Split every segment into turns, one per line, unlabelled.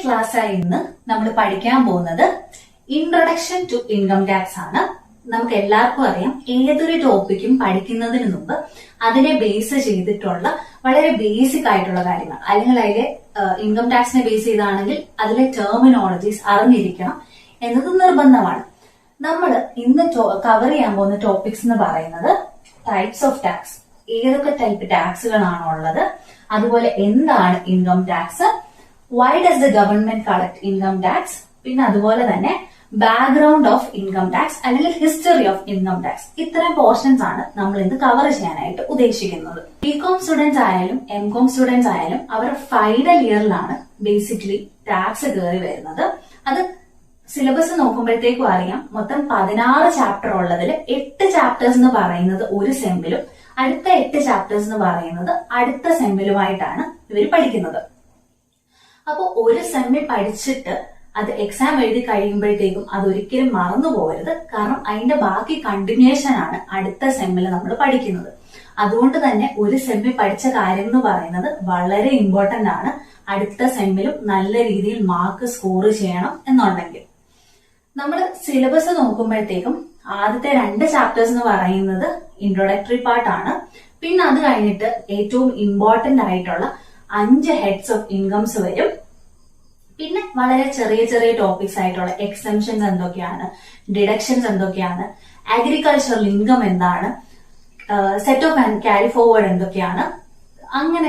ക്ലാസ്സായി ഇന്ന് നമ്മൾ പഠിക്കാൻ പോകുന്നത് ഇൻട്രൊഡക്ഷൻ ടു ഇൻകം ടാക്സ് ആണ്. നമുക്ക് എല്ലാവർക്കും അറിയാം, ഏതൊരു ടോപ്പിക്കും പഠിക്കുന്നതിന് മുമ്പ് അതിനെ ബേസ് ചെയ്തിട്ടുള്ള വളരെ ബേസിക് ആയിട്ടുള്ള കാര്യങ്ങൾ, അല്ലെങ്കിൽ അതിലെ ഇൻകം ടാക്സിനെ ബേസ് ചെയ്താണെങ്കിൽ അതിലെ ടെർമിനോളജീസ് അറിഞ്ഞിരിക്കണം എന്നത് നിർബന്ധമാണ്. നമ്മൾ ഇന്ന് കവർ ചെയ്യാൻ പോകുന്ന ടോപ്പിക്സ് എന്ന് പറയുന്നത് ടൈപ്സ് ഓഫ് ടാക്സ്, ഏതൊക്കെ ടൈപ്പ് ടാക്സുകളാണോ ഉള്ളത്, അതുപോലെ എന്താണ് income tax, why does the government collect income tax, പിന്നെ അതുപോലെ തന്നെ ബാക്ക്ഗ്രൗണ്ട് ഓഫ് ഇൻകം ടാക്സ് അല്ലെങ്കിൽ ഹിസ്റ്ററി ഓഫ് ഇൻകം ടാക്സ്. ഇത്തരം പോർഷൻസ് ആണ് നമ്മൾ ഇന്ന് കവർ ചെയ്യാനായിട്ട് ഉദ്ദേശിക്കുന്നത്. ബികോം സ്റ്റുഡൻസ് ആയാലും എംകോം സ്റ്റുഡൻസ് ആയാലും അവർ ഫൈനൽ ഇയറിലാണ് ബേസിക്കലി ടാക്സ് കയറി വരുന്നത്. അത് സിലബസ് നോക്കുമ്പോഴത്തേക്കും അറിയാം, മൊത്തം 16 ചാപ്റ്റർ ഉള്ളതിൽ 8 ചാപ്റ്റേഴ്സ് എന്ന് പറയുന്നത് ഒരു സെമ്മിലും അടുത്ത 8 ചാപ്റ്റേഴ്സ് എന്ന് പറയുന്നത് അടുത്ത സെമ്മിലുമായിട്ടാണ് ഇവർ പഠിക്കുന്നത്. അപ്പൊ ഒരു സെമ്മിൽ പഠിച്ചിട്ട് അത് എക്സാം എഴുതി കഴിയുമ്പോഴത്തേക്കും അതൊരിക്കലും മറന്നു പോകരുത്. കാരണം അതിന്റെ ബാക്കി കണ്ടിന്യൂഷൻ ആണ് അടുത്ത സെമ്മിൽ നമ്മൾ പഠിക്കുന്നത്. അതുകൊണ്ട് തന്നെ ഒരു സെമ്മിൽ പഠിച്ച കാര്യം എന്ന് പറയുന്നത് വളരെ ഇമ്പോർട്ടന്റ് ആണ്. അടുത്ത സെമ്മിലും നല്ല രീതിയിൽ മാർക്ക് സ്കോർ ചെയ്യണം എന്നുണ്ടെങ്കിൽ നമ്മൾ സിലബസ് നോക്കുമ്പോഴത്തേക്കും ആദ്യത്തെ 2 ചാപ്റ്റേഴ്സ് എന്ന് പറയുന്നത് ഇൻട്രൊഡക്ടറി പാർട്ടാണ്. പിന്നെ അത് കഴിഞ്ഞിട്ട് ഏറ്റവും ഇമ്പോർട്ടന്റ് ആയിട്ടുള്ള 5 ഹെഡ്സ് ഓഫ് ഇൻകംസ് വരും. പിന്നെ വളരെ ചെറിയ ചെറിയ ടോപ്പിക്സ് ആയിട്ടുള്ള എക്സംഷൻസ് എന്തൊക്കെയാണ്, ഡിഡക്ഷൻസ് എന്തൊക്കെയാണ്, അഗ്രികൾച്ചറൽ ഇൻകം എന്താണ്, സെറ്റ് ഓഫ് ക്യാരി ഫോർവേഡ് എന്തൊക്കെയാണ്, അങ്ങനെ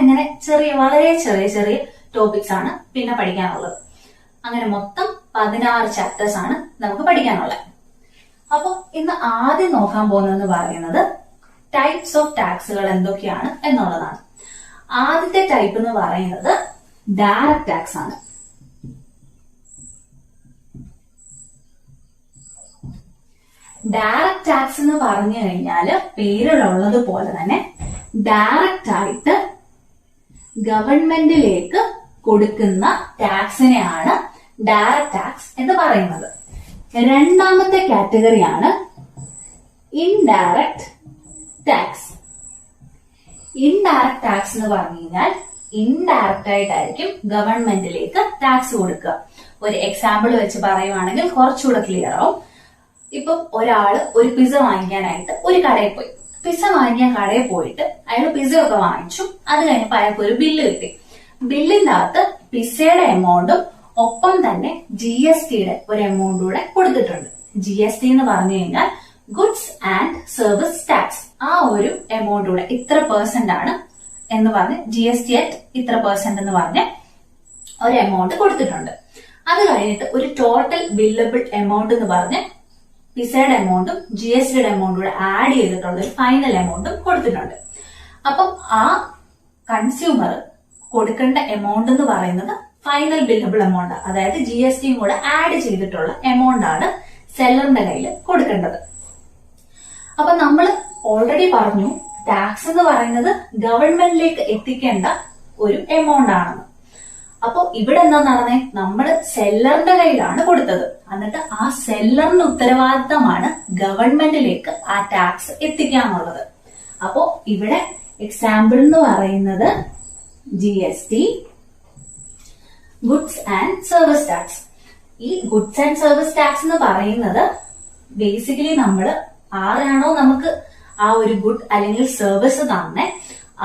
വളരെ ചെറിയ ചെറിയ ടോപ്പിക്സ് ആണ് പിന്നെ പഠിക്കാനുള്ളത്. അങ്ങനെ മൊത്തം 16 ചാപ്റ്റേഴ്സ് ആണ് നമുക്ക് പഠിക്കാനുള്ളത്. അപ്പൊ ഇന്ന് ആദ്യം നോക്കാൻ പോകുന്നതെന്ന് പറയുന്നത് ടൈപ്സ് ഓഫ് ടാക്സുകൾ എന്തൊക്കെയാണ് എന്നുള്ളതാണ്. ആദ്യത്തെ ടൈപ്പ് എന്ന് പറയുന്നത് ഡയറക്റ്റ് ടാക്സ് ആണ്. ഡയറക്റ്റ് ടാക്സ് എന്ന് പറഞ്ഞു കഴിഞ്ഞാല് പേരിലുള്ളത് പോലെ തന്നെ ഡയറക്റ്റ് ആയിട്ട് ഗവൺമെന്റിലേക്ക് കൊടുക്കുന്ന ടാക്സിനെയാണ് ഡയറക്റ്റ് ടാക്സ് എന്ന് പറയുന്നത്. രണ്ടാമത്തെ കാറ്റഗറിയാണ് ഇൻഡയറക്റ്റ് ടാക്സ്. ഇൻഡയറക്റ്റ് ടാക്സ് എന്ന് പറഞ്ഞു കഴിഞ്ഞാൽ ഇൻഡയറക്റ്റ് ആയിട്ടായിരിക്കും ഗവൺമെന്റിലേക്ക് ടാക്സ് കൊടുക്കുക. ഒരു എക്സാമ്പിൾ വെച്ച് പറയുവാണെങ്കിൽ കുറച്ചുകൂടെ ക്ലിയർ ആവും. ഇപ്പൊ ഒരാള് ഒരു പിസ്സ വാങ്ങിക്കാനായിട്ട് ഒരു കടയിൽ പോയി. പിസ്സ വാങ്ങിക്കാൻ കടയിൽ പോയിട്ട് അയാൾ പിസ്സ ഒക്കെ വാങ്ങിച്ചു. അത് കഴിഞ്ഞപ്പോ അയാൾക്ക് ഒരു ബില്ല് കിട്ടി. ബില്ലിന്റെ അകത്ത് പിസ്സയുടെ എമൗണ്ടും ഒപ്പം തന്നെ GSTയുടെ ഒരു എമൗണ്ട് കൂടെ കൊടുത്തിട്ടുണ്ട്. GST എന്ന് പറഞ്ഞു കഴിഞ്ഞാൽ ഗുഡ്സ് ആൻഡ് സർവീസ് ടാക്സ്. ആ ഒരു എമൗണ്ട് കൂടെ ഇത്ര % ആണ് എന്ന് പറഞ്ഞ് GST അറ്റ് ഇത്ര % എന്ന് പറഞ്ഞ് ഒരു എമൗണ്ട് കൊടുത്തിട്ടുണ്ട്. അത് കഴിഞ്ഞിട്ട് ഒരു ടോട്ടൽ ബില്ലബിൾ എമൗണ്ട് എന്ന് പറഞ്ഞ് പിസയുടെ എമൗണ്ടും GSTയുടെ എമൗണ്ടും കൂടെ ആഡ് ചെയ്തിട്ടുള്ള ഒരു ഫൈനൽ എമൗണ്ടും കൊടുത്തിട്ടുണ്ട്. അപ്പം ആ കൺസ്യൂമർ കൊടുക്കേണ്ട എമൗണ്ട് എന്ന് പറയുന്നത് ഫൈനൽ ബില്ലബിൾ എമൗണ്ട്, അതായത് GSTയും കൂടെ ആഡ് ചെയ്തിട്ടുള്ള എമൗണ്ട് ആണ് സെല്ലറിന്റെ കയ്യിൽ കൊടുക്കേണ്ടത്. അപ്പൊ നമ്മൾ ഓൾറെഡി പറഞ്ഞു ടാക്സ് എന്ന് പറയുന്നത് ഗവൺമെന്റിലേക്ക് എത്തിക്കേണ്ട ഒരു എമൗണ്ട് ആണെന്ന്. അപ്പൊ ഇവിടെ എന്താ നടന്നേ, നമ്മള് സെല്ലറിന്റെ കയ്യിലാണ് കൊടുത്തത്. എന്നിട്ട് ആ സെല്ലറിന്റെ ഉത്തരവാദിത്തമാണ് ഗവൺമെന്റിലേക്ക് ആ ടാക്സ് എത്തിക്കാന്നുള്ളത്. അപ്പോ ഇവിടെ എക്സാമ്പിൾ എന്ന് പറയുന്നത് GST, goods and service tax. ഈ ഗുഡ്സ് ആൻഡ് സർവീസ് ടാക്സ് എന്ന് പറയുന്നത് ബേസിക്കലി നമ്മൾ ആരാണോ നമുക്ക് ആ ഒരു ഗുഡ് അല്ലെങ്കിൽ സർവീസ് തന്നെ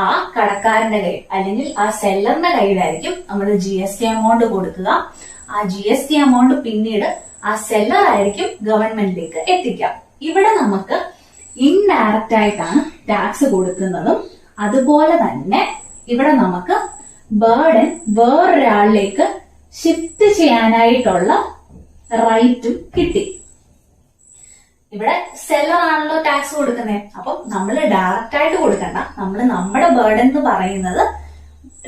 ആ കടക്കാരന്റെ കയ്യിൽ അല്ലെങ്കിൽ ആ സെല്ലറിന്റെ കയ്യിലായിരിക്കും നമ്മൾ GST എമൗണ്ട് കൊടുക്കുക. ആ GST എമൗണ്ട് പിന്നീട് ആ സെല്ലർ ആയിരിക്കും ഗവൺമെന്റിലേക്ക് എത്തിക്കുക. ഇവിടെ നമുക്ക് ഇൻഡയറക്റ്റ് ആയിട്ടാണ് ടാക്സ് കൊടുക്കുന്നതും അതുപോലെ തന്നെ ഇവിടെ നമുക്ക് ബേർഡൻ വേറൊരാളിലേക്ക് ഷിഫ്റ്റ് ചെയ്യാനായിട്ടുള്ള റൈറ്റും കിട്ടി. ഇവിടെ സെല്ലർ ആണല്ലോ ടാക്സ് കൊടുക്കുന്നത്. അപ്പം നമ്മൾ ഡയറക്റ്റ് ആയിട്ട് കൊടുക്കണ്ട, നമ്മൾ നമ്മുടെ ബേർഡൻ എന്ന് പറയുന്നത്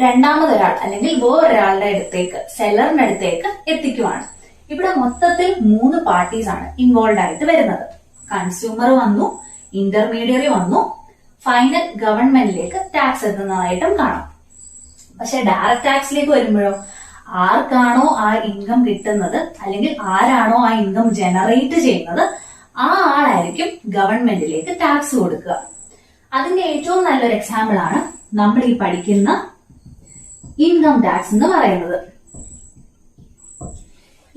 രണ്ടാമതൊരാൾ അല്ലെങ്കിൽ വേറൊരാളുടെ അടുത്തേക്ക്, സെല്ലറിന്റെ അടുത്തേക്ക് എത്തിക്കുവാണ്. ഇവിടെ മൊത്തത്തിൽ 3 പാർട്ടീസ് ആണ് ഇൻവോൾവ് ആയിട്ട് വരുന്നത്. കൺസ്യൂമർ വന്നു, ഇന്റർമീഡിയറി വന്നു, ഫൈനൽ ഗവൺമെന്റിലേക്ക് ടാക്സ് എത്തുന്നതായിട്ടും കാണാം. പക്ഷെ ഡയറക്റ്റ് ടാക്സിലേക്ക് വരുമ്പോഴോ ആർക്കാണോ ആ ഇൻകം കിട്ടുന്നത് അല്ലെങ്കിൽ ആരാണോ ആ ഇൻകം ജനറേറ്റ് ചെയ്യുന്നത് ആ ആളായിരിക്കും ഗവൺമെന്റിലേക്ക് ടാക്സ് കൊടുക്കുക. അതിന്റെ ഏറ്റവും നല്ലൊരു എക്സാമ്പിൾ ആണ് നമ്മൾ ഈ പഠിക്കുന്ന ഇൻകം ടാക്സ് എന്ന് പറയുന്നത്.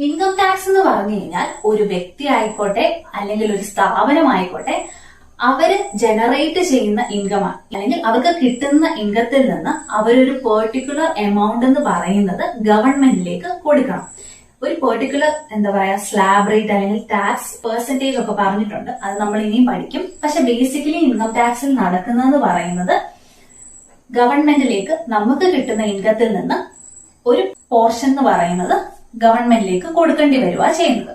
ഇൻകം ടാക്സ് എന്ന് പറഞ്ഞു കഴിഞ്ഞാൽ ഒരു വ്യക്തി ആയിക്കോട്ടെ അല്ലെങ്കിൽ ഒരു സ്ഥാപനമായിക്കോട്ടെ അവര് ജനറേറ്റ് ചെയ്യുന്ന ഇൻകമാണ്, അല്ലെങ്കിൽ അവർക്ക് കിട്ടുന്ന ഇൻകത്തിൽ നിന്ന് അവരൊരു പെർട്ടിക്കുലർ എമൗണ്ട് എന്ന് പറയുന്നത് ഗവൺമെന്റിലേക്ക് കൊടുക്കണം. ഒരു പെർട്ടിക്കുലർ എന്താ പറയാ സ്ലാബ് റേറ്റ് അല്ലെങ്കിൽ ടാക്സ് പെർസെന്റേജ് ഒക്കെ പറഞ്ഞിട്ടുണ്ട്, അത് നമ്മൾ ഇനിയും പഠിക്കും. പക്ഷെ ബേസിക്കലി ഇൻകം ടാക്സിൽ നടക്കുന്നതെന്ന് പറയുന്നത് ഗവൺമെന്റിലേക്ക് നമുക്ക് കിട്ടുന്ന ഇൻകത്തിൽ നിന്ന് ഒരു പോർഷൻ എന്ന് പറയുന്നത് ഗവൺമെന്റിലേക്ക് കൊടുക്കേണ്ടി വരിക ചെയ്യുന്നത്.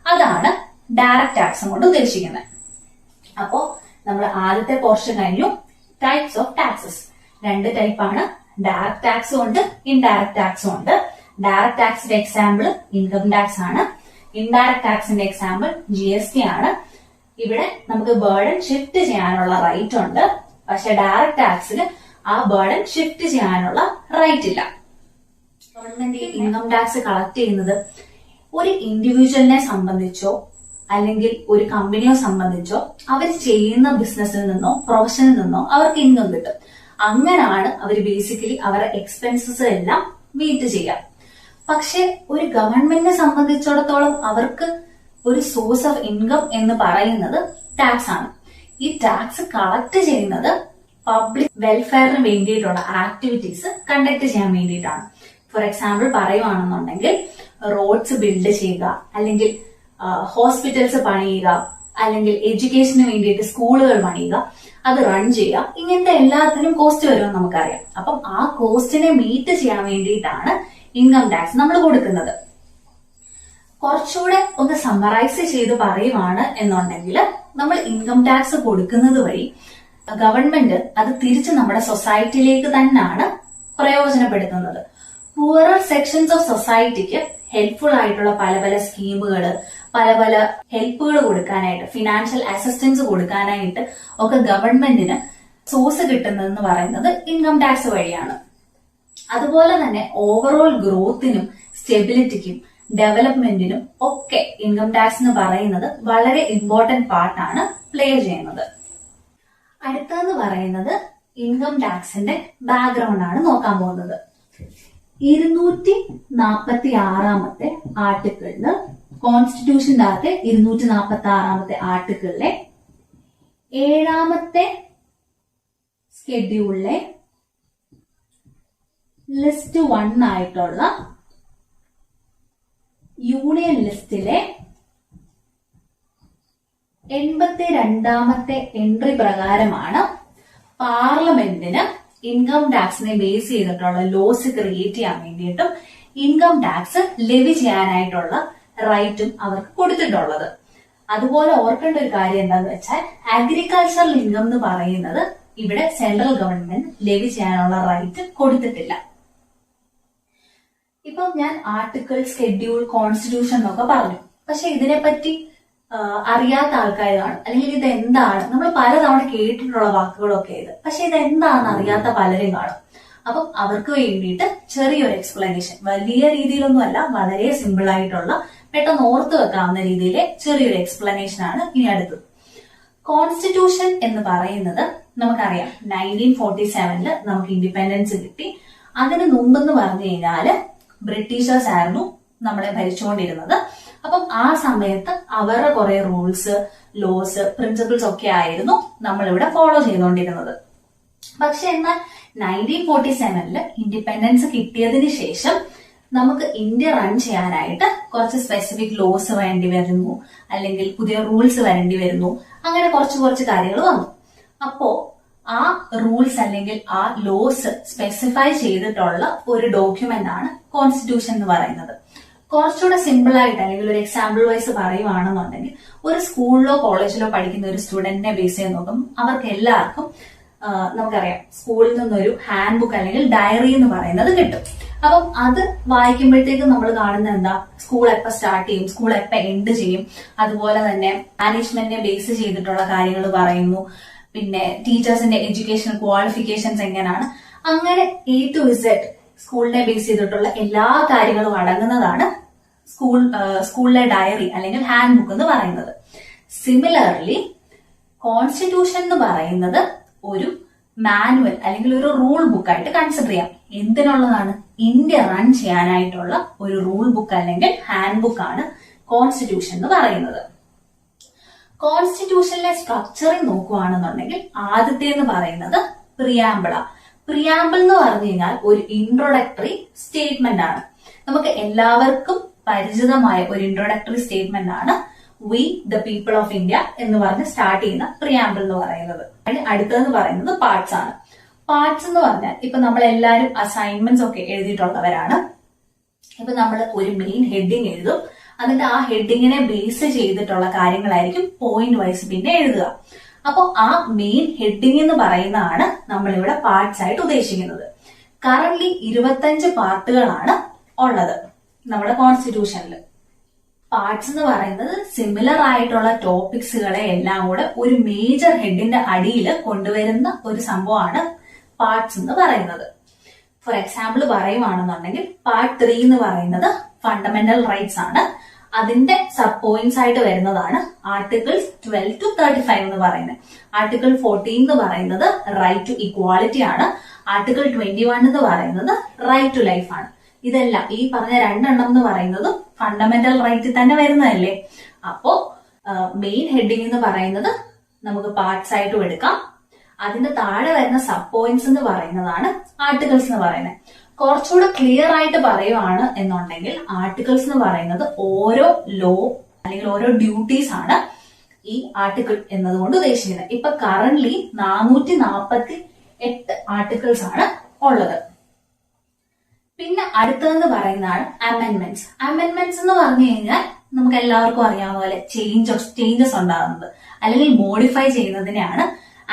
അതാണ് ഡയറക്റ്റ് ടാക്സ് കൊണ്ട് ഉദ്ദേശിക്കുന്നത്. അപ്പോ നമ്മൾ ആദ്യത്തെ പോർഷൻ കഴിഞ്ഞു. ടൈപ്സ് ഓഫ് ടാക്സസ് 2 ടൈപ്പാണ്. ഡയറക്റ്റ് ടാക്സും ഉണ്ട്, ഇൻഡയറക്റ്റ് ടാക്സും ഉണ്ട്. ഡയറക്റ്റ് ടാക്സിന്റെ എക്സാമ്പിൾ ഇൻകം ടാക്സ് ആണ്. ഇൻഡയറക്റ്റ് ടാക്സിന്റെ എക്സാമ്പിൾ GST ആണ്. ഇവിടെ നമുക്ക് ബേർഡൻ ഷിഫ്റ്റ് ചെയ്യാനുള്ള റൈറ്റ് ഉണ്ട്, പക്ഷെ ഡയറക്റ്റ് ടാക്സിന് ആ ബേർഡൻ ഷിഫ്റ്റ് ചെയ്യാനുള്ള റൈറ്റ് ഇല്ല. ഗവൺമെന്റ് ഇൻകം ടാക്സ് കളക്ട് ചെയ്യുന്നത് ഒരു ഇൻഡിവിജ്വലിനെ സംബന്ധിച്ചോ അല്ലെങ്കിൽ ഒരു കമ്പനിയെ സംബന്ധിച്ചോ അവർ ചെയ്യുന്ന ബിസിനസ്സിൽ നിന്നോ പ്രൊഫഷനിൽ നിന്നോ അവർക്ക് ഇൻകം കിട്ടും. അങ്ങനെയാണ് അവർ ബേസിക്കലി അവരുടെ എക്സ്പെൻസസ് എല്ലാം മീറ്റ് ചെയ്യുക. പക്ഷെ ഒരു ഗവൺമെന്റിനെ സംബന്ധിച്ചിടത്തോളം അവർക്ക് ഒരു സോഴ്സ് ഓഫ് ഇൻകം എന്ന് പറയുന്നത് ടാക്സ് ആണ്. ഈ ടാക്സ് കളക്ട് ചെയ്യുന്നത് പബ്ലിക് വെൽഫെയറിന് വേണ്ടിയിട്ടുള്ള ആക്ടിവിറ്റീസ് കണ്ടക്ട് ചെയ്യാൻ വേണ്ടിയിട്ടാണ്. ഫോർ എക്സാമ്പിൾ പറയുവാണെന്നുണ്ടെങ്കിൽ റോഡ്സ് ബിൽഡ് ചെയ്യുക, അല്ലെങ്കിൽ ഹോസ്പിറ്റൽസ് പണിയുക, അല്ലെങ്കിൽ എഡ്യൂക്കേഷന് വേണ്ടിയിട്ട് സ്കൂളുകൾ പണിയുക, അത് റൺ ചെയ്യുക, ഇങ്ങനത്തെ എല്ലാത്തിനും കോസ്റ്റ് വരുമെന്ന് നമുക്കറിയാം. അപ്പം ആ കോസ്റ്റിനെ മീറ്റ് ചെയ്യാൻ വേണ്ടിയിട്ടാണ് ഇൻകം ടാക്സ് നമ്മൾ കൊടുക്കുന്നത്. കുറച്ചുകൂടെ ഒന്ന് സമ്മറൈസ് ചെയ്ത് പറയുവാണ് എന്നുണ്ടെങ്കിൽ നമ്മൾ ഇൻകം ടാക്സ് കൊടുക്കുന്നത് വഴി ഗവൺമെന്റ് അത് തിരിച്ച് നമ്മുടെ സൊസൈറ്റിയിലേക്ക് തന്നെയാണ് പ്രയോജനപ്പെടുത്തുന്നത്. പൂവറർ സെക്ഷൻസ് ഓഫ് സൊസൈറ്റിക്ക് ഹെൽപ്ഫുൾ ആയിട്ടുള്ള പല പല സ്കീമുകൾ, പല പല ഹെൽപ്പുകൾ കൊടുക്കാനായിട്ട്, ഫിനാൻഷ്യൽ അസിസ്റ്റൻസ് കൊടുക്കാനായിട്ട് ഒക്കെ ഗവൺമെന്റിന് സോഴ്സ് കിട്ടുന്നതെന്ന് പറയുന്നത് ഇൻകം ടാക്സ് വഴിയാണ്. അതുപോലെ തന്നെ ഓവറോൾ ഗ്രോത്തിനും സ്റ്റെബിലിറ്റിക്കും ഡെവലപ്മെന്റിനും ഒക്കെ ഇൻകം ടാക്സ് എന്ന് പറയുന്നത് വളരെ ഇമ്പോർട്ടന്റ് പാർട്ടാണ് പ്ലേ ചെയ്യുന്നത്. അടുത്തതെന്ന് പറയുന്നത് ഇൻകം ടാക്സിന്റെ ബാക്ക്ഗ്രൗണ്ട് ആണ് നോക്കാൻ പോകുന്നത്. 246 ആർട്ടിക്കിളില്, കോൺസ്റ്റിറ്റ്യൂഷന്റെ അകത്തെ 246 ആർട്ടിക്കിളിലെ 7ാമത്തെ സ്കെഡ്യൂളിലെ ലിസ്റ്റ് 1 ആയിട്ടുള്ള യൂണിയൻ ലിസ്റ്റിലെ 82ാമത്തെ എൻട്രി പ്രകാരമാണ് പാർലമെന്റിന് ഇൻകം ടാക്സിനെ ബേസ് ചെയ്തിട്ടുള്ള ലോസ് ക്രിയേറ്റ് ചെയ്യാൻ വേണ്ടിയിട്ടും ഇൻകം ടാക്സ് ലെവി ചെയ്യാനായിട്ടുള്ള റൈറ്റും അവർക്ക് കൊടുത്തിട്ടുള്ളത്. അതുപോലെ ഓർക്കേണ്ട ഒരു കാര്യം എന്താന്ന് വെച്ചാൽ അഗ്രികൾച്ചറൽ ഇൻകം എന്ന് പറയുന്നത് ഇവിടെ സെൻട്രൽ ഗവൺമെന്റ് ലെവി ചെയ്യാനുള്ള റൈറ്റ് കൊടുത്തിട്ടില്ല. ഇപ്പം ഞാൻ ആർട്ടിക്കിൾ, സ്കെഡ്യൂൾ, കോൺസ്റ്റിറ്റ്യൂഷൻ എന്നൊക്കെ പറഞ്ഞു. പക്ഷെ ഇതിനെപ്പറ്റി അറിയാത്ത ആൾക്കാർ കാണും, അല്ലെങ്കിൽ ഇത് എന്താണ്, നമ്മൾ പലതവണ കേട്ടിട്ടുള്ള വാക്കുകളൊക്കെ ഇത്, പക്ഷെ ഇത് എന്താണെന്ന് അറിയാത്ത പലരും കാണും. അപ്പം അവർക്ക് വേണ്ടിയിട്ട് ചെറിയൊരു എക്സ്പ്ലനേഷൻ, വലിയ രീതിയിലൊന്നുമല്ല, വളരെ സിമ്പിൾ ആയിട്ടുള്ള പെട്ടെന്ന് ഓർത്തു വെക്കാവുന്ന രീതിയിലെ ചെറിയൊരു എക്സ്പ്ലനേഷൻ ആണ് ഇനി അടുത്തത്. കോൺസ്റ്റിറ്റ്യൂഷൻ എന്ന് പറയുന്നത് നമുക്കറിയാം 1947 നമുക്ക് ഇൻഡിപെൻഡൻസ് കിട്ടി. അതിന് മുമ്പെന്ന് പറഞ്ഞു കഴിഞ്ഞാല് ബ്രിട്ടീഷേഴ്സ് ആയിരുന്നു നമ്മളെ ഭരിച്ചുകൊണ്ടിരുന്നത്. അപ്പം ആ സമയത്ത് അവരുടെ കുറെ റൂൾസ്, ലോസ്, പ്രിൻസിപ്പിൾസ് ഒക്കെ ആയിരുന്നു നമ്മളിവിടെ ഫോളോ ചെയ്തുകൊണ്ടിരുന്നത്. പക്ഷെ എന്നാൽ 1947 ഇൻഡിപെൻഡൻസ് കിട്ടിയതിന് ശേഷം നമുക്ക് ഇന്ത്യ റൺ ചെയ്യാനായിട്ട് കുറച്ച് സ്പെസിഫിക് ലോസ് വേണ്ടി വരുന്നു, അല്ലെങ്കിൽ പുതിയ റൂൾസ് വരേണ്ടി വരുന്നു. അങ്ങനെ കുറച്ച് കാര്യങ്ങൾ വന്നു. അപ്പോ ആ റൂൾസ് അല്ലെങ്കിൽ ആ ലോസ് സ്പെസിഫൈ ചെയ്തിട്ടുള്ള ഒരു ഡോക്യുമെന്റ് ആണ് കോൺസ്റ്റിറ്റ്യൂഷൻ എന്ന് പറയുന്നത്. കുറച്ചുകൂടെ സിമ്പിൾ ആയിട്ട് അല്ലെങ്കിൽ ഒരു എക്സാമ്പിൾ വൈസ് പറയുവാണെന്നുണ്ടെങ്കിൽ ഒരു സ്കൂളിലോ കോളേജിലോ പഠിക്കുന്ന ഒരു സ്റ്റുഡന്റിനെ ബേസ് ചെയ്ത് നോക്കും, അവർക്ക് എല്ലാവർക്കും നമുക്കറിയാം സ്കൂളിൽ നിന്നൊരു ഹാൻഡ് ബുക്ക് അല്ലെങ്കിൽ ഡയറി എന്ന് പറയുന്നത് കിട്ടും. അപ്പം അത് വായിക്കുമ്പോഴത്തേക്കും നമ്മൾ കാണുന്ന എന്താ, സ്കൂൾ എപ്പോൾ സ്റ്റാർട്ട് ചെയ്യും, സ്കൂൾ എപ്പോൾ എൻഡ് ചെയ്യും, അതുപോലെ തന്നെ മാനേജ്മെന്റിനെ ബേസ് ചെയ്തിട്ടുള്ള കാര്യങ്ങൾ പറയുന്നു, പിന്നെ ടീച്ചേഴ്സിന്റെ എഡ്യൂക്കേഷൻ ക്വാളിഫിക്കേഷൻസ് എങ്ങനെയാണ്, അങ്ങനെ A to Z സ്കൂളിനെ ബേസ് ചെയ്തിട്ടുള്ള എല്ലാ കാര്യങ്ങളും അടങ്ങുന്നതാണ് സ്കൂളിലെ ഡയറി അല്ലെങ്കിൽ ഹാൻഡ് ബുക്ക് എന്ന് പറയുന്നത്. സിമിലർലി കോൺസ്റ്റിറ്റ്യൂഷൻ എന്ന് പറയുന്നത് ഒരു മാനുവൽ അല്ലെങ്കിൽ ഒരു റൂൾ ബുക്ക് ആയിട്ട് കൺസിഡർ ചെയ്യാം. എന്തിനുള്ളതാണ്? ഇന്ത്യ റൺ ചെയ്യാനായിട്ടുള്ള ഒരു റൂൾ ബുക്ക് അല്ലെങ്കിൽ ഹാൻഡ് ബുക്ക് ആണ് കോൺസ്റ്റിറ്റ്യൂഷൻ എന്ന് പറയുന്നത്. കോൺസ്റ്റിറ്റ്യൂഷനിലെ സ്ട്രക്ചറിൽ നോക്കുകയാണെന്നുണ്ടെങ്കിൽ ആദ്യത്തെ എന്ന് പറയുന്നത് പ്രിയാമ്പിള. പ്രിയാമ്പിൾ എന്ന് പറഞ്ഞു കഴിഞ്ഞാൽ ഒരു ഇൻട്രോഡക്ടറി സ്റ്റേറ്റ്മെന്റ് ആണ്. നമുക്ക് എല്ലാവർക്കും പരിചിതമായ ഒരു ഇൻട്രോഡക്ടറി സ്റ്റേറ്റ്മെന്റ് ആണ് we the people of India എന്ന് പറഞ്ഞ് സ്റ്റാർട്ട് ചെയ്യുന്ന പ്രിയാമ്പിൾ എന്ന് പറയുന്നത്. അടുത്തതെന്ന് പറയുന്നത് പാർട്സ് ആണ്. പാർട്സ് എന്ന് പറഞ്ഞാൽ ഇപ്പൊ നമ്മൾ എല്ലാവരും അസൈൻമെന്റ്സ് ഒക്കെ എഴുതിയിട്ടുള്ളവരാണ്. ഇപ്പൊ നമ്മൾ ഒരു മെയിൻ ഹെഡിങ് എഴുതും, എന്നിട്ട് ആ ഹെഡിങ്ങിനെ ബേസ് ചെയ്തിട്ടുള്ള കാര്യങ്ങളായിരിക്കും പോയിന്റ് വൈസ് പിന്നെ എഴുതുക. അപ്പോ ആ മെയിൻ ഹെഡിങ് എന്ന് പറയുന്നതാണ് നമ്മളിവിടെ പാർട്സ് ആയിട്ട് ഉദ്ദേശിക്കുന്നത്. കറന്റ് 25 പാർട്ടുകളാണ് ഉള്ളത് നമ്മുടെ കോൺസ്റ്റിറ്റ്യൂഷനിൽ. പാർട്സ് എന്ന് പറയുന്നത് സിമിലർ ആയിട്ടുള്ള ടോപ്പിക്സുകളെ എല്ലാം കൂടെ ഒരു മേജർ ഹെഡിന്റെ അടിയിൽ കൊണ്ടുവരുന്ന ഒരു സംഭവമാണ് പാർട്സ് എന്ന് പറയുന്നത്. ഫോർ എക്സാമ്പിൾ പറയുവാണെന്നുണ്ടെങ്കിൽ പാർട്ട് 3 എന്ന് പറയുന്നത് ഫണ്ടമെന്റൽ റൈറ്റ്സ് ആണ്. അതിന്റെ സബ് പോയിന്റ്സ് ആയിട്ട് വരുന്നതാണ് ആർട്ടിക്കിൾസ് 12 to 35 എന്ന് പറയുന്നത്. ആർട്ടിക്കിൾ 14 എന്ന് പറയുന്നത് റൈറ്റ് ടു ഇക്വാളിറ്റി ആണ്. ആർട്ടിക്കിൾ 21 എന്ന് പറയുന്നത് റൈറ്റ് ടു ലൈഫ് ആണ്. ഇതെല്ലാം ഈ പറഞ്ഞ രണ്ടെണ്ണം എന്ന് പറയുന്നത് ഫണ്ടമെന്റൽ റൈറ്റിൽ തന്നെ വരുന്നതല്ലേ. അപ്പോ മെയിൻ ഹെഡിങ് എന്ന് പറയുന്നത് നമുക്ക് പാർട്സ് ആയിട്ടും എടുക്കാം. അതിന്റെ താഴെ വരുന്ന സബ് പോയിന്റ്സ് എന്ന് പറയുന്നതാണ് ആർട്ടിക്കിൾസ് എന്ന് പറയുന്നത്. കുറച്ചുകൂടെ ക്ലിയർ ആയിട്ട് പറയുവാണ് എന്നുണ്ടെങ്കിൽ ആർട്ടിക്കിൾസ് എന്ന് പറയുന്നത് ഓരോ ലോ അല്ലെങ്കിൽ ഓരോ ഡ്യൂട്ടീസ് ആണ് ഈ ആർട്ടിക്കിൾ എന്നതുകൊണ്ട് ഉദ്ദേശിക്കുന്നത്. ഇപ്പൊ കറന്റ്ലി 448 ആർട്ടിക്കിൾസ് ആണ് ഉള്ളത്. പിന്നെ അടുത്തതെന്ന് പറയുന്നതാണ് അമെന്റ്മെന്റ്സ്. അമെന്റ്മെന്റ്സ് എന്ന് പറഞ്ഞു കഴിഞ്ഞാൽ നമുക്ക് എല്ലാവർക്കും അറിയാവുന്ന പോലെ ചേഞ്ചസ് ഉണ്ടാകുന്നത് അല്ലെങ്കിൽ മോഡിഫൈ ചെയ്യുന്നതിനെയാണ്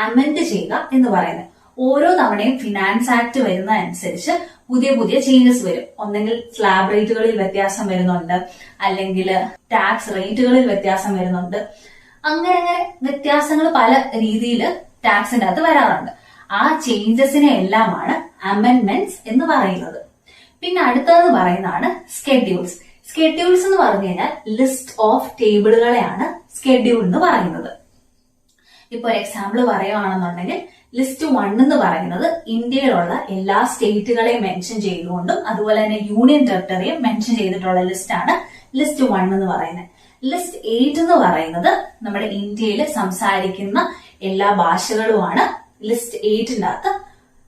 അമെന്റ് ചെയ്യുക എന്ന് പറയുന്നത്. ഓരോ തവണയും ഫിനാൻസ് ആക്ട് വരുന്നതനുസരിച്ച് പുതിയ പുതിയ ചേഞ്ചസ് വരും. ഒന്നെങ്കിൽ സ്ലാബ് റേറ്റുകളിൽ വ്യത്യാസം വരുന്നുണ്ട്, അല്ലെങ്കിൽ ടാക്സ് റേറ്റുകളിൽ വ്യത്യാസം വരുന്നുണ്ട്. അങ്ങനെ വ്യത്യാസങ്ങൾ പല രീതിയിൽ ടാക്സിന്റെ അകത്ത് വരാറുണ്ട്. ആ ചേഞ്ചസിനെ എല്ലാമാണ് അമെന്റ്മെന്റ്സ് എന്ന് പറയുന്നത്. പിന്നെ അടുത്തതെന്ന് പറയുന്നതാണ് സ്കെഡ്യൂൾസ്. സ്കെഡ്യൂൾസ് എന്ന് പറഞ്ഞു കഴിഞ്ഞാൽ ലിസ്റ്റ് ഓഫ് ടേബിളുകളെയാണ് സ്കെഡ്യൂൾ എന്ന് പറയുന്നത്. ഇപ്പൊ ഒരു എക്സാമ്പിൾ പറയുകയാണെന്നുണ്ടെങ്കിൽ ലിസ്റ്റ് 1 എന്ന് പറയുന്നത് ഇന്ത്യയിലുള്ള എല്ലാ സ്റ്റേറ്റുകളെയും മെൻഷൻ ചെയ്തുകൊണ്ടും അതുപോലെ തന്നെ യൂണിയൻ ടെറിട്ടറിയും മെൻഷൻ ചെയ്തിട്ടുള്ള ലിസ്റ്റ് ആണ് ലിസ്റ്റ് 1 എന്ന് പറയുന്നത്. ലിസ്റ്റ് 8 എന്ന് പറയുന്നത് നമ്മുടെ ഇന്ത്യയിൽ സംസാരിക്കുന്ന എല്ലാ ഭാഷകളുമാണ് ലിസ്റ്റ് 8ന്റെ അകത്ത്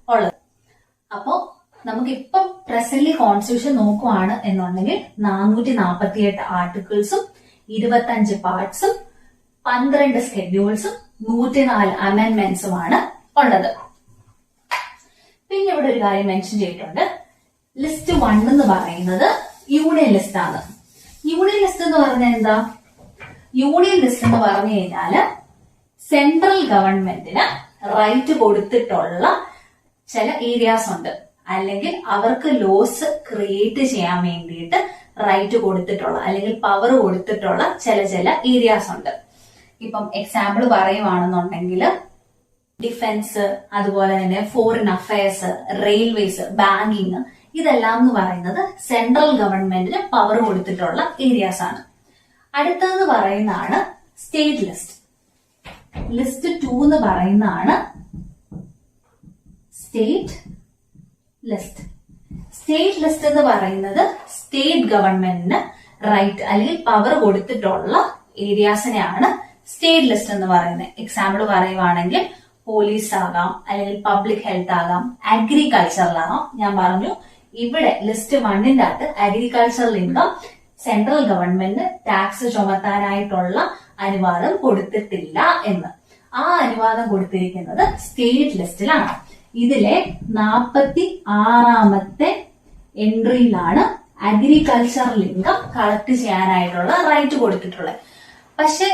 ഉള്ളത്. അപ്പോ നമുക്കിപ്പോ പ്രസന്റ്ലി കോൺസ്റ്റിറ്റ്യൂഷൻ നോക്കുവാണ് എന്നുണ്ടെങ്കിൽ 448 ആർട്ടിക്കിൾസും 25 പാർട്സും 12 സ്കെഡ്യൂൾസും 104 അമെന്റ്മെന്റ്സുമാണ് ഉള്ളത്. പിന്നെ ഇവിടെ ഒരു കാര്യം മെൻഷൻ ചെയ്തിട്ടുണ്ട്. ലിസ്റ്റ് 1 എന്ന് പറയുന്നത് യൂണിയൻ ലിസ്റ്റ് ആണ്. യൂണിയൻ ലിസ്റ്റ് എന്ന് പറഞ്ഞാൽ എന്താ? യൂണിയൻ ലിസ്റ്റ് എന്ന് പറഞ്ഞു കഴിഞ്ഞാല് സെൻട്രൽ ഗവൺമെന്റിന് റൈറ്റ് കൊടുത്തിട്ടുള്ള ചില ഏരിയാസ് ഉണ്ട്, അല്ലെങ്കിൽ അവർക്ക് ലോസ് ക്രിയേറ്റ് ചെയ്യാൻ വേണ്ടിയിട്ട് റൈറ്റ് കൊടുത്തിട്ടുള്ള അല്ലെങ്കിൽ പവർ കൊടുത്തിട്ടുള്ള ചില ഏരിയാസ് ഉണ്ട്. ഇപ്പം എക്സാമ്പിൾ പറയുവാണെന്നുണ്ടെങ്കിൽ ഡിഫൻസ്, അതുപോലെ തന്നെ ഫോറിൻ അഫയേഴ്സ്, റെയിൽവേസ്, ബാങ്കിങ്, ഇതെല്ലാം എന്ന് പറയുന്നത് സെൻട്രൽ ഗവൺമെന്റിന് പവർ കൊടുത്തിട്ടുള്ള ഏരിയാസ് ആണ്. അടുത്തത് പറയുന്നതാണ് സ്റ്റേറ്റ് ലിസ്റ്റ്. ലിസ്റ്റ് 2 എന്ന് പറയുന്നതാണ് സ്റ്റേറ്റ് ലിസ്റ്റ്. സ്റ്റേറ്റ് ലിസ്റ്റ് എന്ന് പറയുന്നത് സ്റ്റേറ്റ് ഗവൺമെന്റിന് റൈറ്റ് അല്ലെങ്കിൽ പവർ കൊടുത്തിട്ടുള്ള ഏരിയാസിനെയാണ് സ്റ്റേറ്റ് ലിസ്റ്റ് എന്ന് പറയുന്നത്. എക്സാമ്പിൾ പറയുവാണെങ്കിൽ പോലീസ് ആകാം, അല്ലെങ്കിൽ പബ്ലിക് ഹെൽത്ത് ആകാം, അഗ്രികൾച്ചറിലാകാം. ഞാൻ പറഞ്ഞു ഇവിടെ ലിസ്റ്റ് 1ന്റെ അകത്ത് agricultural income central government tax ചുമത്താനായിട്ടുള്ള അനുവാദം കൊടുത്തിട്ടില്ല എന്ന്. ആ അനുവാദം കൊടുത്തിരിക്കുന്നത് സ്റ്റേറ്റ് ലിസ്റ്റിലാണ്. ഇതിലെ 46ാമത്തെ എൻട്രിയിലാണ് അഗ്രികൾച്ചറൽ ഇൻകം കളക്ട് ചെയ്യാനായിട്ടുള്ള റൈറ്റ് കൊടുത്തിട്ടുള്ളത്. പക്ഷെ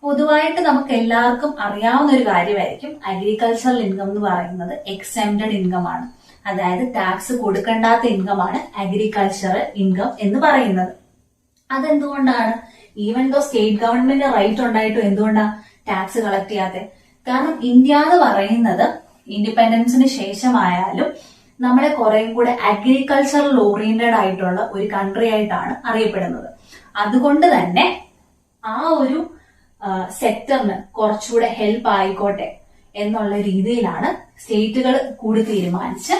പൊതുവായിട്ട് നമുക്ക് എല്ലാവർക്കും അറിയാവുന്ന ഒരു കാര്യമായിരിക്കും അഗ്രികൾച്ചറൽ ഇൻകം എന്ന് പറയുന്നത് എക്സെംപ്റ്റഡ് ഇൻകം ആണ്. അതായത് ടാക്സ് കൊടുക്കേണ്ടാത്ത ഇൻകം ആണ് അഗ്രികൾച്ചറൽ ഇൻകം എന്ന് പറയുന്നത്. അതെന്തുകൊണ്ടാണ്? Even though state government right ഉണ്ടായിട്ടും എന്തുകൊണ്ടാണ് ടാക്സ് കളക്ട് ചെയ്യാത്തത്? കാരണം ഇന്ത്യ എന്ന് പറയുന്നത് ഇൻഡിപെൻഡൻസിന് ശേഷമായാലും നമ്മളെ കുറേയും കൂടെ അഗ്രികൾച്ചറൽ ഓറിയന്റഡ് ആയിട്ടുള്ള ഒരു കൺട്രി ആയിട്ടാണ് അറിയപ്പെടുന്നത്. അതുകൊണ്ട് തന്നെ ആ ഒരു സെക്ടറിന് കുറച്ചുകൂടെ ഹെൽപ്പ് ആയിക്കോട്ടെ എന്നുള്ള രീതിയിലാണ് സ്റ്റേറ്റുകൾ കൂടി തീരുമാനിച്ച്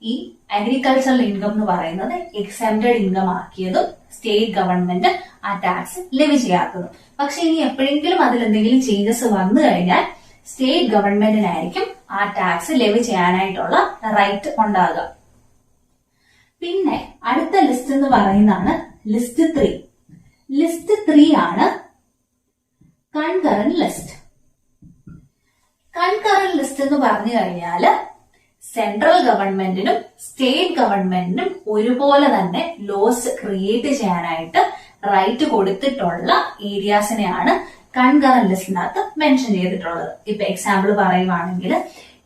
ഈ അഗ്രികൾച്ചറൽ ഇൻകം എന്ന് പറയുന്നത് എക്സംപ്റ്റഡ് ഇൻകം ആക്കിയതും സ്റ്റേറ്റ് ഗവൺമെന്റ് ആ ടാക്സ് ലെവി ചെയ്യാത്തതും. പക്ഷെ ഇനി എപ്പോഴെങ്കിലും അതിൽ എന്തെങ്കിലും ചേഞ്ചസ് വന്നു കഴിഞ്ഞാൽ സ്റ്റേറ്റ് ഗവൺമെന്റിനായിരിക്കും ആ ടാക്സ് ലെവി ചെയ്യാനായിട്ടുള്ള റൈറ്റ് ഉണ്ടാകുക. പിന്നെ അടുത്ത ലിസ്റ്റ് എന്ന് പറയുന്നതാണ് ലിസ്റ്റ് 3. ലിസ്റ്റ് 3 ആണ് കൺകറന്റ് ലിസ്റ്റ്. കൺകറന്റ് ലിസ്റ്റ് എന്ന് പറഞ്ഞു കഴിഞ്ഞാല് സെൻട്രൽ ഗവൺമെന്റിനും സ്റ്റേറ്റ് ഗവൺമെന്റിനും ഒരുപോലെ തന്നെ ലോസ് ക്രിയേറ്റ് ചെയ്യാനായിട്ട് റൈറ്റ് കൊടുത്തിട്ടുള്ള ഏരിയാസിനെയാണ് കൺകറന്റ് ലിസ്റ്റിനകത്ത് മെൻഷൻ ചെയ്തിട്ടുള്ളത്. ഇപ്പൊ എക്സാമ്പിൾ പറയുവാണെങ്കിൽ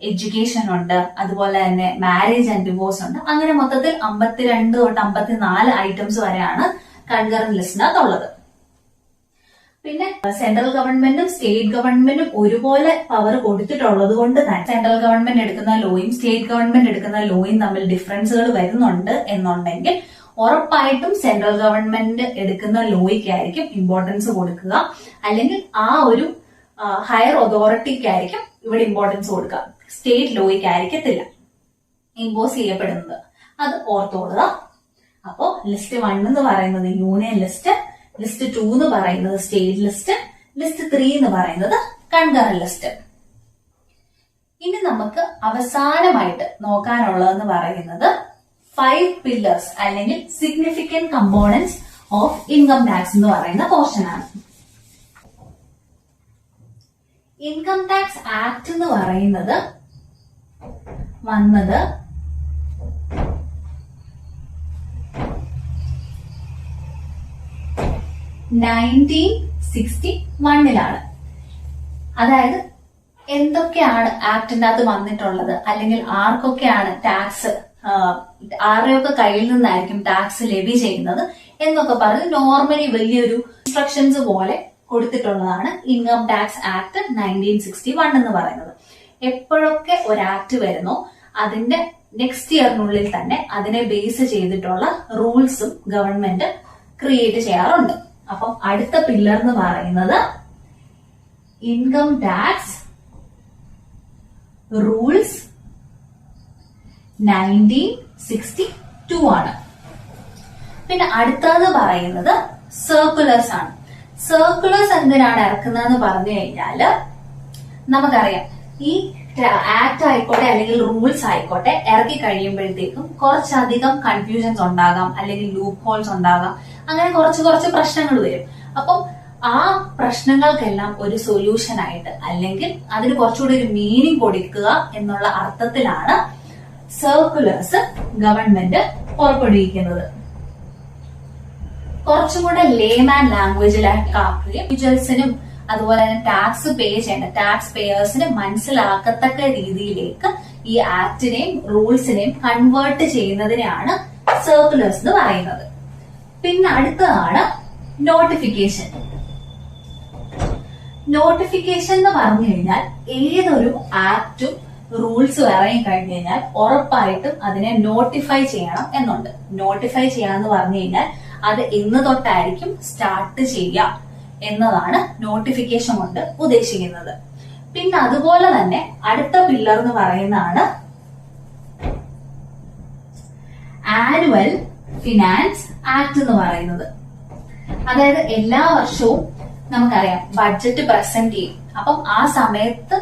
എഡ്യൂക്കേഷൻ ഉണ്ട്, അതുപോലെ തന്നെ മാരേജ് ആൻഡ് ഡിവോഴ്സ് ഉണ്ട്. അങ്ങനെ മൊത്തത്തിൽ 52 തൊട്ട് 54 ഐറ്റംസ് വരെയാണ് കൺകറന്റ് ലിസ്റ്റിനകത്തുള്ളത്. പിന്നെ സെൻട്രൽ ഗവൺമെന്റും സ്റ്റേറ്റ് ഗവൺമെന്റും ഒരുപോലെ പവർ കൊടുത്തിട്ടുള്ളത് കൊണ്ട് തന്നെ സെൻട്രൽ ഗവൺമെന്റ് എടുക്കുന്ന ലോയും സ്റ്റേറ്റ് ഗവൺമെന്റ് എടുക്കുന്ന ലോയും തമ്മിൽ ഡിഫറൻസുകൾ വരുന്നുണ്ട് എന്നുണ്ടെങ്കിൽ ഉറപ്പായിട്ടും സെൻട്രൽ ഗവൺമെന്റ് എടുക്കുന്ന ലോയ്ക്കായിരിക്കും ഇമ്പോർട്ടൻസ് കൊടുക്കുക, അല്ലെങ്കിൽ ആ ഒരു ഹയർ അതോറിറ്റിക്കായിരിക്കും ഇവിടെ ഇമ്പോർട്ടൻസ് കൊടുക്കുക. സ്റ്റേറ്റ് ലോയ്ക്കായിരിക്കത്തില്ല ഇമ്പോസ് ചെയ്യപ്പെടുന്നത്. അത് ഓർത്തോളുക. അപ്പോ ലിസ്റ്റ് 1 എന്ന് പറയുന്നത് യൂണിയൻ ലിസ്റ്റ്, ലിസ്റ്റ് 2 എന്ന് പറയുന്നത് സ്റ്റേറ്റ് ലിസ്റ്റ്, ലിസ്റ്റ് 3 എന്ന് പറയുന്നത് കൺകറന്റ് ലിസ്റ്റ്. ഇനി നമുക്ക് അവസാനമായിട്ട് നോക്കാനുള്ളതെന്ന് പറയുന്നത് 5 പില്ലേഴ്സ് അല്ലെങ്കിൽ significant components of income tax എന്ന് പറയുന്ന പോർഷൻ ആണ്. ഇൻകം ടാക്സ് ആക്ട് എന്ന് പറയുന്നത് വന്നത് 1961 അതായത് എന്തൊക്കെയാണ് ആക്ടിന്റെ അകത്ത് വന്നിട്ടുള്ളത്, അല്ലെങ്കിൽ ആർക്കൊക്കെയാണ് ടാക്സ്, ആരുടെയൊക്കെ കയ്യിൽ നിന്നായിരിക്കും ടാക്സ് ലെവി ചെയ്യുന്നത് എന്നൊക്കെ പറഞ്ഞ് നോർമലി വലിയൊരു ഇൻസ്ട്രക്ഷൻസ് പോലെ കൊടുത്തിട്ടുള്ളതാണ് ഇൻകം ടാക്സ് ആക്ട് 1961 എന്ന് പറയുന്നത്. എപ്പോഴൊക്കെ ഒരു ആക്ട് വരുന്നോ അതിന്റെ നെക്സ്റ്റ് ഇയറിനുള്ളിൽ തന്നെ അതിനെ ബേസ് ചെയ്തിട്ടുള്ള റൂൾസും ഗവൺമെന്റ് ക്രിയേറ്റ് ചെയ്യാറുണ്ട്. അപ്പം അടുത്ത പില്ലർ എന്ന് പറയുന്നത് ഇൻകം ടാക്സ് റൂൾസ് 1962 ആണ്. പിന്നെ അടുത്തത് പറയുന്നത് സർക്കുലേഴ്സ് ആണ്. സർക്കുലേഴ്സ് എന്തിനാണ് ഇറക്കുന്നതെന്ന് പറഞ്ഞു കഴിഞ്ഞാല് നമുക്കറിയാം ഈ ആക്ട് ആയിക്കോട്ടെ അല്ലെങ്കിൽ റൂൾസ് ആയിക്കോട്ടെ ഇറക്കി കഴിയുമ്പോഴത്തേക്കും കുറച്ചധികം കൺഫ്യൂഷൻസ് ഉണ്ടാകാം, അല്ലെങ്കിൽ ലൂപ്പ് ഹോൾസ് ഉണ്ടാകാം, അങ്ങനെ കുറച്ച് പ്രശ്നങ്ങൾ വരും. അപ്പം ആ പ്രശ്നങ്ങൾക്കെല്ലാം ഒരു സൊല്യൂഷൻ ആയിട്ട് അല്ലെങ്കിൽ അതിന് കുറച്ചുകൂടി ഒരു മീനിങ് കൊടുക്കുക എന്നുള്ള അർത്ഥത്തിലാണ് സർക്കുലേഴ്സ് ഗവൺമെന്റ് പുറപ്പെടുവിക്കുന്നത്. കുറച്ചും കൂടെ ലേമാൻ ലാംഗ്വേജിലാക്കി ആക്കുകയും ഇൻഡിവിജ്വൽസിനും അതുപോലെ തന്നെ ടാക്സ് പേ ചെയ്യേണ്ട ടാക്സ് പേയേഴ്സിന് മനസ്സിലാക്കത്തക്ക രീതിയിലേക്ക് ഈ ആക്ടിനെയും റൂൾസിനെയും കൺവേർട്ട് ചെയ്യുന്നതിനെയാണ് സർക്കുലേഴ്സ് എന്ന് പറയുന്നത്. പിന്നെ അടുത്തതാണ് നോട്ടിഫിക്കേഷൻ. നോട്ടിഫിക്കേഷൻ എന്ന് പറഞ്ഞു കഴിഞ്ഞാൽ ഏതൊരു ആക്ടും റൂൾസ് ഇറങ്ങി കഴിഞ്ഞു കഴിഞ്ഞാൽ ഉറപ്പായിട്ടും അതിനെ നോട്ടിഫൈ ചെയ്യണം എന്നുണ്ട്. നോട്ടിഫൈ ചെയ്യാന്ന് പറഞ്ഞു കഴിഞ്ഞാൽ അത് എന്ന് തൊട്ടായിരിക്കും സ്റ്റാർട്ട് ചെയ്യാം എന്നതാണ് നോട്ടിഫിക്കേഷൻ കൊണ്ട് ഉദ്ദേശിക്കുന്നത്. പിന്നെ അതുപോലെ തന്നെ അടുത്ത പില്ലർ എന്ന് പറയുന്നതാണ് ആനുവൽ ഫിനാൻസ് ആക്ട് എന്ന് പറയുന്നത്. അതായത് എല്ലാ വർഷവും നമുക്കറിയാം ബഡ്ജറ്റ് പ്രസന്റ് ചെയ്യും. അപ്പം ആ സമയത്ത്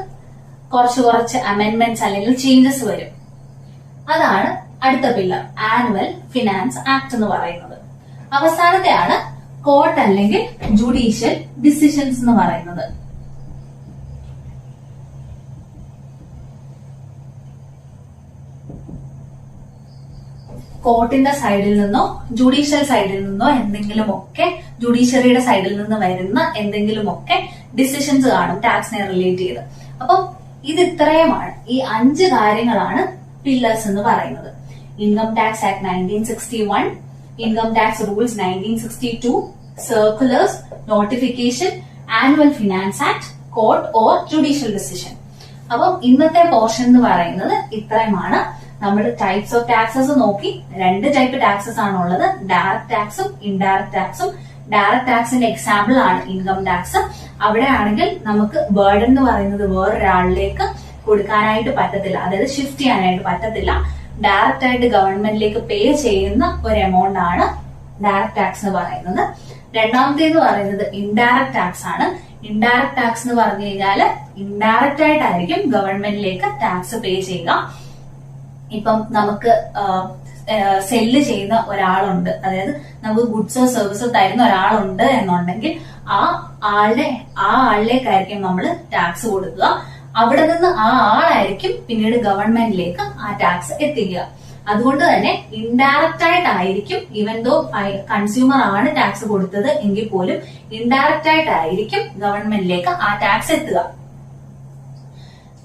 കുറച്ച് അമെന്റ്മെന്റ്സ് അല്ലെങ്കിൽ ചേഞ്ചസ് വരും. അതാണ് അടുത്ത പില്ലർ ആനുവൽ ഫിനാൻസ് ആക്ട് എന്ന് പറയുന്നത്. അവസാനത്തെയാണ് കോർട്ട് അല്ലെങ്കിൽ ജുഡീഷ്യൽ ഡിസിഷൻസ് എന്ന് പറയുന്നത്. കോർട്ടിന്റെ സൈഡിൽ നിന്നോ ജുഡീഷ്യൽ സൈഡിൽ നിന്നോ എന്തെങ്കിലുമൊക്കെ ജുഡീഷ്യറിയുടെ സൈഡിൽ നിന്ന് വരുന്ന എന്തെങ്കിലുമൊക്കെ ഡിസിഷൻസ് കാണും ടാക്സിനെ റിലേറ്റ് ചെയ്ത്. അപ്പം ഇത് ഇത്രയുമാണ്, ഈ 5 കാര്യങ്ങളാണ് പില്ലേഴ്സ് എന്ന് പറയുന്നത്. Income tax act 1961, income tax rules 1962, circulars, notification, annual finance act, court or judicial decision. അപ്പം ഇന്നത്തെ പോർഷൻ എന്ന് പറയുന്നത് ഇത്രയുമാണ്. നമ്മൾ ടൈപ്സ് ഓഫ് ടാക്സസ് നോക്കി. 2 ടൈപ്പ് ടാക്സസ് ആണ് ഉള്ളത്, ഡയറക്ട് ടാക്സും ഇൻഡയറക്ട് ടാക്സും. ഡയറക്ട് ടാക്സിന്റെ എക്സാമ്പിൾ ആണ് ഇൻകം ടാക്സ്. അവിടെ ആണെങ്കിൽ നമുക്ക് ബർഡൻ എന്ന് പറയുന്നത് വേറൊരാളിലേക്ക് കൊടുക്കാനായിട്ട് പറ്റത്തില്ല, അതായത് ഷിഫ്റ്റ് ചെയ്യാനായിട്ട് പറ്റത്തില്ല. ഡയറക്റ്റ് ആയിട്ട് ഗവൺമെന്റിലേക്ക് പേ ചെയ്യുന്ന ഒരു എമൗണ്ട് ആണ് ഡയറക്റ്റ് ടാക്സ് എന്ന് പറയുന്നത്. രണ്ടാമത്തേന്ന് പറയുന്നത് ഇൻഡയറക്റ്റ് ടാക്സ് ആണ്. ഇൻഡയറക്റ്റ് ടാക്സ് എന്ന് പറഞ്ഞു കഴിഞ്ഞാൽ ഇൻഡയറക്റ്റ് ആയിട്ടായിരിക്കും ഗവൺമെന്റിലേക്ക് ടാക്സ് പേ ചെയ്യുക. ഇപ്പം നമുക്ക് സെല്ല് ചെയ്യുന്ന ഒരാളുണ്ട്, അതായത് നമുക്ക് ഗുഡ്സോ സർവീസോ തരുന്ന ഒരാളുണ്ട് എന്നുണ്ടെങ്കിൽ ആ ആളിലേക്കായിരിക്കും നമ്മൾ ടാക്സ് കൊടുക്കുക. അവിടെ നിന്ന് ആ ആളായിരിക്കും പിന്നീട് ഗവൺമെന്റിലേക്ക് ആ ടാക്സ് എത്തിക്കുക. അതുകൊണ്ട് തന്നെ ഇൻഡയറക്റ്റ് ആയിട്ടായിരിക്കും, ഈവൻ ദോ കൺസ്യൂമർ ആണ് ടാക്സ് കൊടുത്തത് എങ്കിൽ പോലും ഇൻഡയറക്റ്റ് ആയിട്ടായിരിക്കും ഗവൺമെന്റിലേക്ക് ആ ടാക്സ് എത്തുക.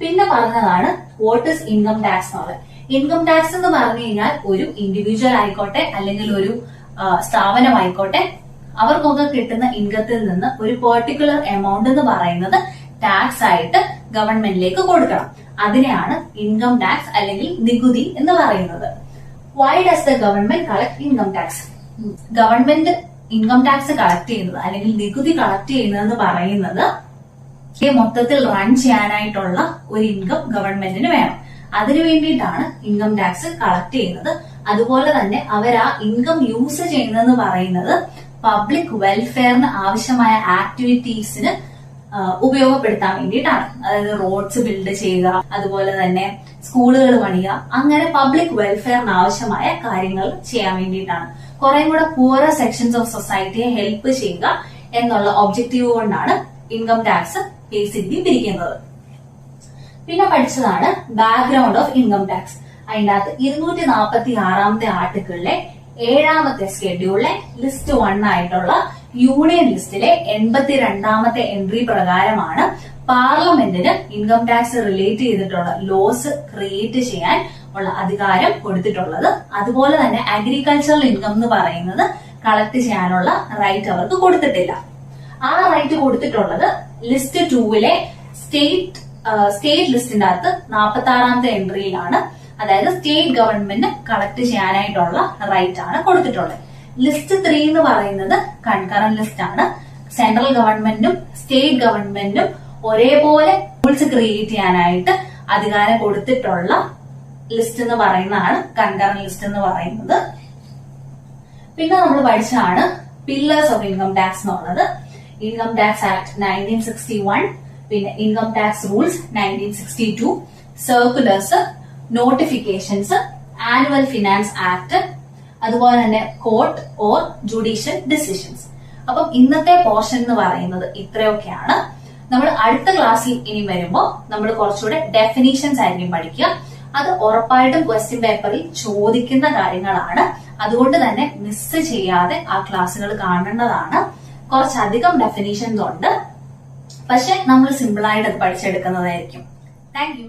പിന്നെ പറഞ്ഞതാണ് വാട്ട് ഈസ് ഇൻകം ടാക്സ് എന്നുള്ളത്. ഇൻകം ടാക്സ് എന്ന് പറഞ്ഞു കഴിഞ്ഞാൽ ഒരു ഇൻഡിവിജ്വൽ ആയിക്കോട്ടെ അല്ലെങ്കിൽ ഒരു സ്ഥാപനമായിക്കോട്ടെ, അവർക്കൊക്കെ കിട്ടുന്ന ഇൻകത്തിൽ നിന്ന് ഒരു പെർട്ടിക്കുലർ എമൗണ്ട് എന്ന് പറയുന്നത് ടാക്സ് ആയിട്ട് ഗവൺമെന്റിലേക്ക് കൊടുക്കണം. അതിനെയാണ് ഇൻകം ടാക്സ് അല്ലെങ്കിൽ നികുതി എന്ന് പറയുന്നത്. Why does the government collect income tax? Government income tax collect ചെയ്യുന്നത് അല്ലെങ്കിൽ നികുതി കളക്ട് ചെയ്യുന്നതെന്ന് പറയുന്നത് മൊത്തത്തിൽ റൺ ചെയ്യാനായിട്ടുള്ള ഒരു ഇൻകം ഗവൺമെന്റിന് വേണം. അതിനു വേണ്ടിയിട്ടാണ് ഇൻകം ടാക്സ് കളക്ട് ചെയ്യുന്നത്. അതുപോലെ തന്നെ അവർ ആ ഇൻകം യൂസ് ചെയ്യുന്നതെന്ന് പറയുന്നത് പബ്ലിക് വെൽഫെയറിന് ആവശ്യമായ ആക്ടിവിറ്റീസിന് ഉപയോഗപ്പെടുത്താൻ വേണ്ടിയിട്ടാണ്. അതായത് റോഡ്സ് ബിൽഡ് ചെയ്യുക, അതുപോലെ തന്നെ സ്കൂളുകൾ പണിയുക, അങ്ങനെ പബ്ലിക് വെൽഫെയറിന് ആവശ്യമായ കാര്യങ്ങൾ ചെയ്യാൻ വേണ്ടിയിട്ടാണ്. കുറെ കൂടെ പുവർ സെക്ഷൻസ് ഓഫ് സൊസൈറ്റിയെ ഹെൽപ്പ് ചെയ്യുക എന്നുള്ള ഒബ്ജക്റ്റീവ് കൊണ്ടാണ് ഇൻകം ടാക്സ് ബേസിക്കലി പിരിക്കുന്നത്. പിന്നെ പഠിച്ചതാണ് ബാക്ക്ഗ്രൗണ്ട് ഓഫ് ഇൻകം ടാക്സ്. അതിന്റെ അകത്ത് 246 ആർട്ടിക്കിളിലെ 7ാമത്തെ സ്കെഡ്യൂളിലെ ലിസ്റ്റ് 1 ആയിട്ടുള്ള യൂണിയൻ ലിസ്റ്റിലെ 82ാമത്തെ എൻട്രി പ്രകാരമാണ് പാർലമെന്റിന് ഇൻകം ടാക്സ് റിലേറ്റ് ചെയ്തിട്ടുള്ള ലോസ് ക്രിയേറ്റ് ചെയ്യാൻ ഉള്ള അധികാരം കൊടുത്തിട്ടുള്ളത്. അതുപോലെ തന്നെ അഗ്രികൾച്ചറൽ ഇൻകം എന്ന് പറയുന്നത് കളക്ട് ചെയ്യാനുള്ള റൈറ്റ് അവർക്ക് കൊടുത്തിട്ടില്ല. ആ റൈറ്റ് കൊടുത്തിട്ടുള്ളത് ലിസ്റ്റ് 2ലെ സ്റ്റേറ്റ് ലിസ്റ്റിന്റെ അകത്ത് 46ാമത്തെ എൻട്രിയിലാണ്. അതായത് സ്റ്റേറ്റ് ഗവൺമെന്റ് കളക്ട് ചെയ്യാനായിട്ടുള്ള റൈറ്റ് ആണ് കൊടുത്തിട്ടുള്ളത്. ലിസ്റ്റ് 3 എന്ന് പറയുന്നത് കൺകറന്റ് ലിസ്റ്റ് ആണ്. സെൻട്രൽ ഗവൺമെന്റും സ്റ്റേറ്റ് ഗവൺമെന്റും ഒരേപോലെ റൂൾസ് ക്രിയേറ്റ് ചെയ്യാനായിട്ട് അധികാരം കൊടുത്തിട്ടുള്ള ലിസ്റ്റ് എന്ന് പറയുന്നതാണ് കൺകറന്റ് ലിസ്റ്റ് എന്ന് പറയുന്നത്. പിന്നെ നമ്മൾ പഠിച്ചതാണ് പില്ലേഴ്സ് ഓഫ് ഇൻകം ടാക്സ് എന്നുള്ളത്. ഇൻകം ടാക്സ് ആക്ട് 1961, പിന്നെ income tax rules 1962, circulars, notifications, annual finance act, അതുപോലെ തന്നെ കോർട്ട് ഓർ ജുഡീഷ്യൽ ഡിസിഷൻസ്. അപ്പം ഇന്നത്തെ പോർഷൻ എന്ന് പറയുന്നത് ഇത്രയൊക്കെയാണ്. നമ്മൾ അടുത്ത ക്ലാസ്സിൽ ഇനി വരുമ്പോൾ നമ്മൾ കുറച്ചുകൂടെ ഡെഫിനീഷൻസ് ആയിരിക്കും പഠിക്കുക. അത് ഉറപ്പായിട്ടും ക്വസ്റ്റ്യൻ പേപ്പറിൽ ചോദിക്കുന്ന കാര്യങ്ങളാണ്. അതുകൊണ്ട് തന്നെ മിസ് ചെയ്യാതെ ആ ക്ലാസ്സുകൾ കാണേണ്ടതാണ്. കുറച്ചധികം ഡെഫിനീഷൻസ് ഉണ്ട്, പക്ഷെ നമ്മൾ സിമ്പിൾ ആയിട്ട് അത് പഠിച്ചെടുക്കുന്നതായിരിക്കും. Thank you.